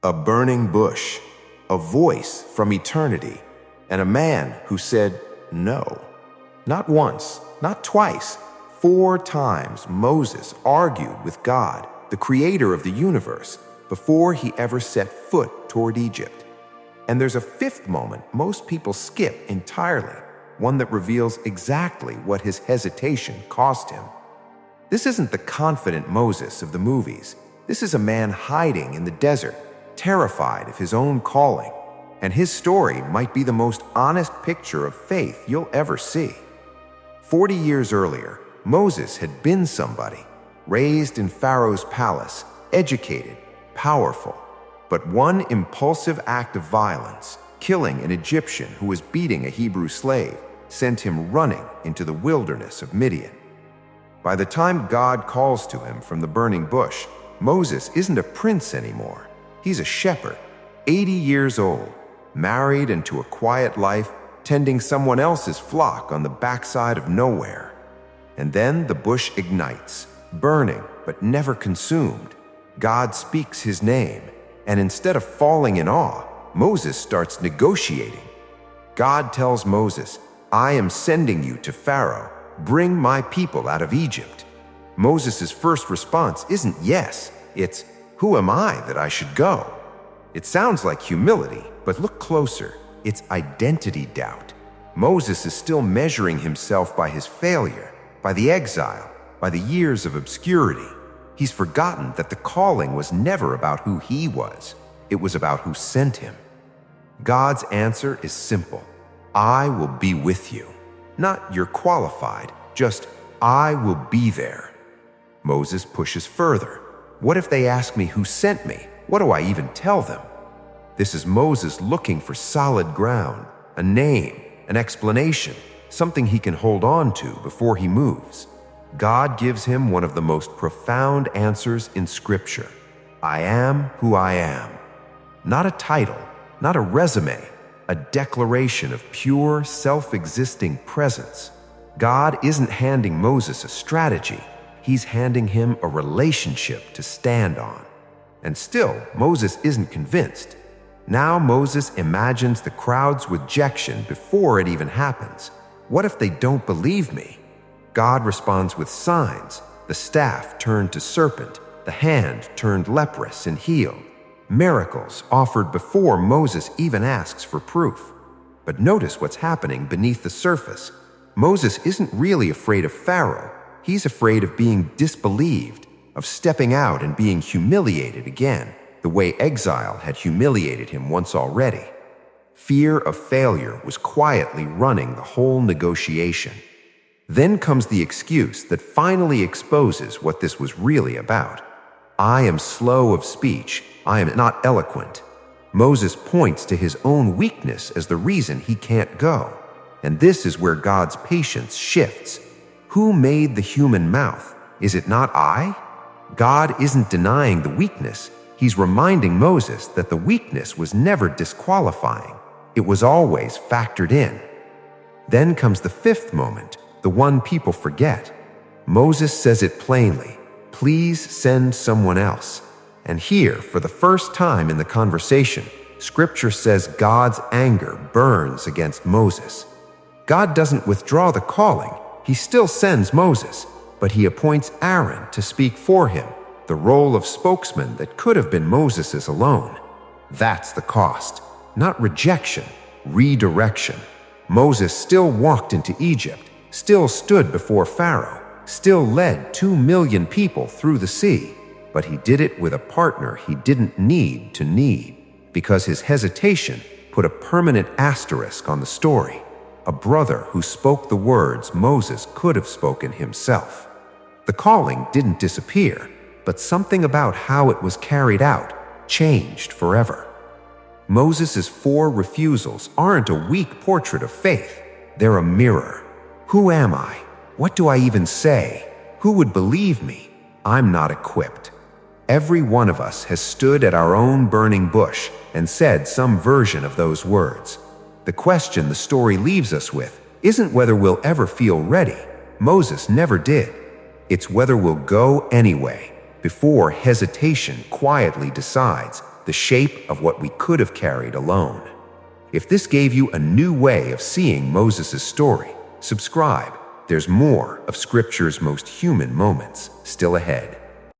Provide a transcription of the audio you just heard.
A burning bush, a voice from eternity, and a man who said no. Not once, not twice, 4 times Moses argued with God, the creator of the universe, before he ever set foot toward Egypt. And there's a 5th moment most people skip entirely, one that reveals exactly what his hesitation cost him. This isn't the confident Moses of the movies. This is a man hiding in the desert, terrified of his own calling, and his story might be the most honest picture of faith you'll ever see. 40 years earlier, Moses had been somebody, raised in Pharaoh's palace, educated, powerful. But one impulsive act of violence, killing an Egyptian who was beating a Hebrew slave, sent him running into the wilderness of Midian. By the time God calls to him from the burning bush, Moses isn't a prince anymore. He's a shepherd, 80 years old, married and to a quiet life, tending someone else's flock on the backside of nowhere. And then the bush ignites, burning but never consumed. God speaks his name, and instead of falling in awe, Moses starts negotiating. God tells Moses, "I am sending you to Pharaoh. Bring my people out of Egypt." Moses' first response isn't yes, it's, "Who am I that I should go?" It sounds like humility, but look closer. It's identity doubt. Moses is still measuring himself by his failure, by the exile, by the years of obscurity. He's forgotten that the calling was never about who he was. It was about who sent him. God's answer is simple. I will be with you. Not you're qualified, just I will be there. Moses pushes further. What if they ask me who sent me? What do I even tell them? This is Moses looking for solid ground, a name, an explanation, something he can hold on to before he moves. God gives him one of the most profound answers in Scripture. I am who I am. Not a title, not a resume, a declaration of pure, self-existing presence. God isn't handing Moses a strategy. He's handing him a relationship to stand on. And still, Moses isn't convinced. Now Moses imagines the crowd's rejection before it even happens. What if they don't believe me? God responds with signs. The staff turned to serpent, the hand turned leprous and healed. Miracles offered before Moses even asks for proof. But notice what's happening beneath the surface. Moses isn't really afraid of Pharaoh. He's afraid of being disbelieved, of stepping out and being humiliated again, the way exile had humiliated him once already. Fear of failure was quietly running the whole negotiation. Then comes the excuse that finally exposes what this was really about. I am slow of speech. I am not eloquent. Moses points to his own weakness as the reason he can't go. And this is where God's patience shifts. Who made the human mouth? Is it not I? God isn't denying the weakness. He's reminding Moses that the weakness was never disqualifying. It was always factored in. Then comes the 5th moment, the one people forget. Moses says it plainly, please send someone else. And here, for the first time in the conversation, Scripture says God's anger burns against Moses. God doesn't withdraw the calling. He still sends Moses, but he appoints Aaron to speak for him, the role of spokesman that could have been Moses's alone. That's the cost. Not rejection, redirection. Moses still walked into Egypt, still stood before Pharaoh, still led 2 million people through the sea, but he did it with a partner he didn't need to need, because his hesitation put a permanent asterisk on the story, a brother who spoke the words Moses could have spoken himself. The calling didn't disappear, but something about how it was carried out changed forever. Moses' 4 refusals aren't a weak portrait of faith. They're a mirror. Who am I? What do I even say? Who would believe me? I'm not equipped. Every one of us has stood at our own burning bush and said some version of those words. The question the story leaves us with isn't whether we'll ever feel ready. Moses never did. It's whether we'll go anyway, before hesitation quietly decides the shape of what we could have carried alone. If this gave you a new way of seeing Moses' story, subscribe. There's more of Scripture's most human moments still ahead.